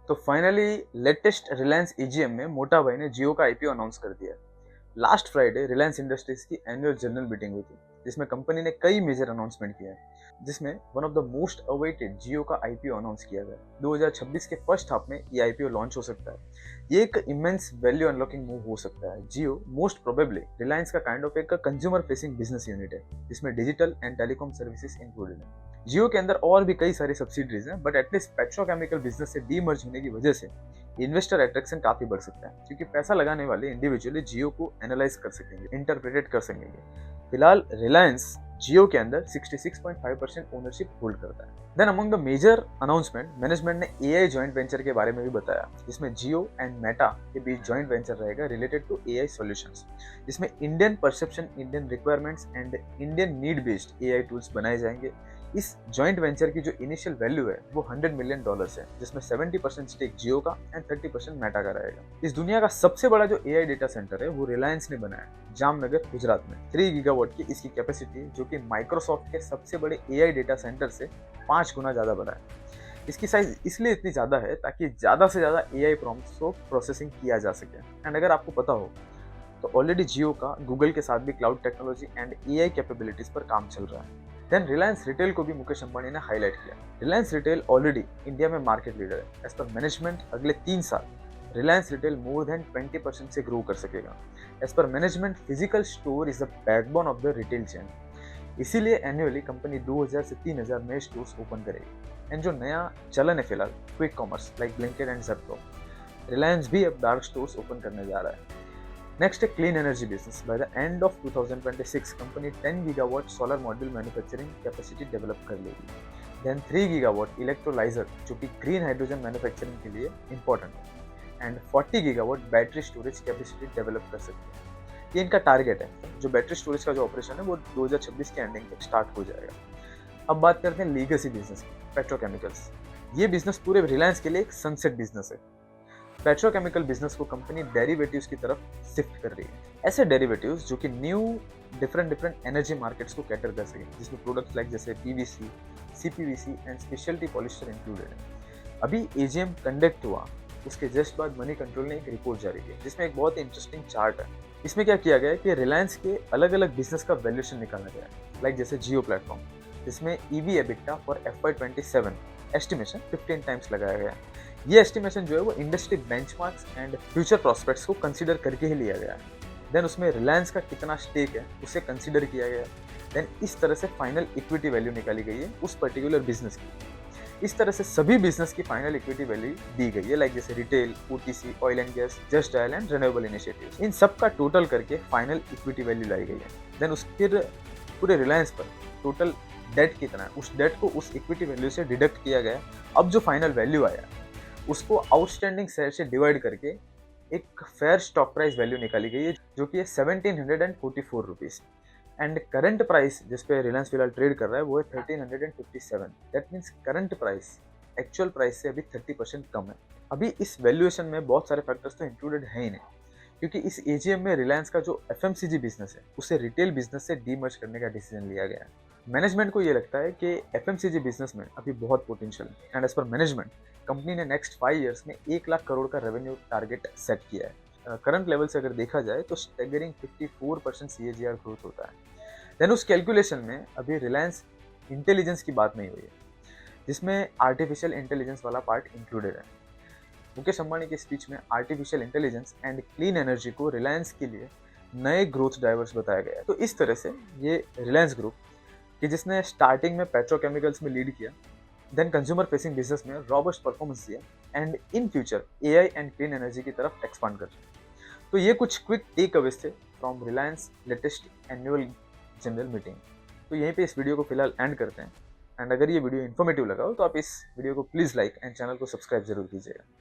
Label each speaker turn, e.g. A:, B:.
A: तो finally latest Reliance EGM में मोटा भाई ने जियो का आईपीओ अनाउंस कर दिया। लास्ट फ्राइडे रिलायंस इंडस्ट्रीज की एनुअल जनरल मीटिंग हुई थी, जिसमें कंपनी ने कई मेजर अनाउंसमेंट किए हैं, जिसमें one of the most awaited Jio का आईपीओ अनाउंस किया गया। 2026 के फर्स्ट हाफ में ये आईपीओ लॉन्च हो सकता है। ये एक इमेंस वैल्यू अनलॉकिंग मूव हो सकता है। जियो मोस्ट प्रोबेबली रिलायंस का काइंड ऑफ एक कंज्यूमर फेसिंग बिजनेस यूनिट है, जिसमें digital and telecom services included है। जियो के अंदर और भी कई सारी सब्सिडरीज हैं, बट एटलीस्ट पेट्रोकेमिकल बिजनेस से डीमर्ज होने की वजह से इन्वेस्टर अट्रैक्शन काफी बढ़ सकता है, क्योंकि पैसा लगाने वाले इंडिविजुअली जियो को एनालाइज कर सकेंगे, इंटरप्रेटेड कर सकेंगे। फिलहाल रिलायंस जियो के अंदर 66.5% ओनरशिप होल्ड करता है। Then among the major announcement, management ने एआई जॉइंट वेंचर के बारे में भी बताया, जिसमें जियो एंड मेटा के बीच जॉइंट वेंचर रहेगा रिलेटेड टू एआई सॉल्यूशंस, जिसमें Indian perception, Indian requirements and Indian need based AI tools बनाए जाएंगे। इस जॉइंट वेंचर की जो इनिशियल वैल्यू है वो $100 मिलियन है, जिसमें 70% स्टेक जियो का एंड 30% मेटा का रहेगा। इस दुनिया का सबसे बड़ा जो एआई डेटा सेंटर है वो रिलायंस ने बनाया, जामनगर गुजरात में। 3 गीगावाट की इसकी कैपेसिटी, जो कि माइक्रोसॉफ्ट के सबसे बड़े एआई डेटा सेंटर से 5 गुना ज्यादा बड़ा है। इसकी साइज इसलिए इतनी ज्यादा है ताकि ज्यादा से ज्यादा एआई प्रॉम्प्ट्स को प्रोसेसिंग किया जा सके। एंड अगर आपको पता हो तो ऑलरेडी जियो का गूगल के साथ भी cloud technology and AI capabilities पर काम चल रहा है। देन रिलायंस रिटेल को भी मुकेश अंबानी ने हाईलाइट किया। रिलायंस रिटेल ऑलरेडी इंडिया में मार्केट लीडर है। एज पर मैनेजमेंट अगले 3 साल रिलायंस रिटेल मोर देन 20% से ग्रो कर सकेगा। As per management physical store is the backbone of the retail chain, इसीलिए एनुअली कंपनी 2000 से 3000 नए स्टोर्स ओपन करेगी। एंड जो नया चलन है फिलहाल quick commerce like Blinkit and Zepto, Reliance भी अब डार्क स्टोर्स ओपन करने जा रहा है। नेक्स्ट है clean energy business. By the end of 2026 company 10 gigawatt solar module manufacturing capacity develop कर लेगी। देन 3 गीगावाट इलेक्ट्रोलाइजर, जो कि ग्रीन हाइड्रोजन मैन्युफैक्चरिंग के लिए इंपॉर्टेंट है, and 40 gigawatt battery storage capacity develop कर सकती है। ये इनका टारगेट है। जो बैटरी स्टोरेज का जो ऑपरेशन है वो 2026 के एंडिंग तक स्टार्ट हो जाएगा। अब बात करते हैं लीगेसी बिजनेस की, पेट्रोकेमिकल्स। ये बिजनेस पूरे रिलायंस के लिए एक सनसेट बिजनेस है। पेट्रोकेमिकल बिजनेस को कंपनी डेरिवेटिव्स की तरफ शिफ्ट कर रही है। ऐसे डेरिवेटिव्स जो कि न्यू डिफरेंट एनर्जी मार्केट्स को कैटर कर सके, जिसमें प्रोडक्ट्स लाइक जैसे PVC, CPVC and speciality polyester included है। अभी एजीएम कंडक्ट हुआ, उसके जस्ट बाद मनी कंट्रोल ने एक रिपोर्ट जारी की, जिसमें एक बहुत ही इंटरेस्टिंग चार्ट है। इसमें क्या किया गया है कि रिलायंस के अलग अलग बिजनेस का वैल्यूएशन निकाला गया है, लाइक जैसे जियो प्लेटफॉर्म, जिसमें EV EBITDA for FY27 estimation 15 times लगाया गया है। ये एस्टिमेशन जो है वो industry benchmarks and future prospects को कंसीडर करके ही लिया गया है। देन उसमें रिलायंस का कितना स्टेक है उसे कंसीडर किया गया। देन इस तरह से फाइनल इक्विटी वैल्यू निकाली गई है उस पर्टिकुलर बिजनेस की। इस तरह से सभी बिजनेस की फाइनल इक्विटी वैल्यू दी गई है, लाइक जैसे retail, OTC, oil and gas, Just Dial and renewable initiatives. इन सब का टोटल करके फाइनल इक्विटी वैल्यू लाई गई है। देन उसके पूरे रिलायंस पर टोटल डेट कितना है, उस डेट को उस इक्विटी वैल्यू से डिडक्ट किया गया। अब जो फाइनल वैल्यू आया उसको आउटस्टैंडिंग शेयर से डिवाइड करके एक फेयर स्टॉक प्राइस वैल्यू निकाली गई है, जो कि है 1744 रुपीज। एंड करंट प्राइस जिस पे रिलायंस फिलहाल ट्रेड कर रहा है वो है 1357। That means current price actual price से अभी 30% कम है। अभी इस वैल्यूएशन में बहुत सारे फैक्टर्स तो इंक्लूडेड है ही नहीं, क्योंकि इस एजीएम में रिलायंस का जो एफएमसीजी बिजनेस है उसे रिटेल बिजनेस से डीमर्ज करने का डिसीजन लिया गया है। मैनेजमेंट को ये लगता है कि एफएमसीजी बिजनेस में अभी बहुत पोटेंशियल है। And as per management company ने नेक्स्ट 5 ईयर्स में 1 लाख करोड़ का रेवेन्यू टारगेट सेट किया है। करंट लेवल से अगर देखा जाए तो स्टेगरिंग 54% CAGR ग्रोथ होता है। देन उस कैलकुलेशन में अभी रिलायंस इंटेलिजेंस की बात नहीं हुई है, जिसमें आर्टिफिशियल इंटेलिजेंस वाला पार्ट इंक्लूडेड है। मुकेश अंबानी की स्पीच में artificial intelligence and clean energy को रिलायंस के लिए नए ग्रोथ ड्राइवर्स बताया गया है। तो इस तरह से ये रिलायंस ग्रुप कि जिसने स्टार्टिंग में पेट्रोकेमिकल्स में लीड किया, देन कंज्यूमर फेसिंग बिजनेस में रॉबस्ट परफॉर्मेंस दिया, and in future AI and clean energy की तरफ एक्सपांड कर रही है। तो ये कुछ क्विक टेक अवेज थे from Reliance latest annual general meeting. तो यहीं पे इस वीडियो को फिलहाल एंड करते हैं। एंड अगर ये वीडियो इन्फॉर्मेटिव लगा हो तो आप इस वीडियो को प्लीज़ लाइक एंड चैनल को सब्सक्राइब जरूर कीजिएगा।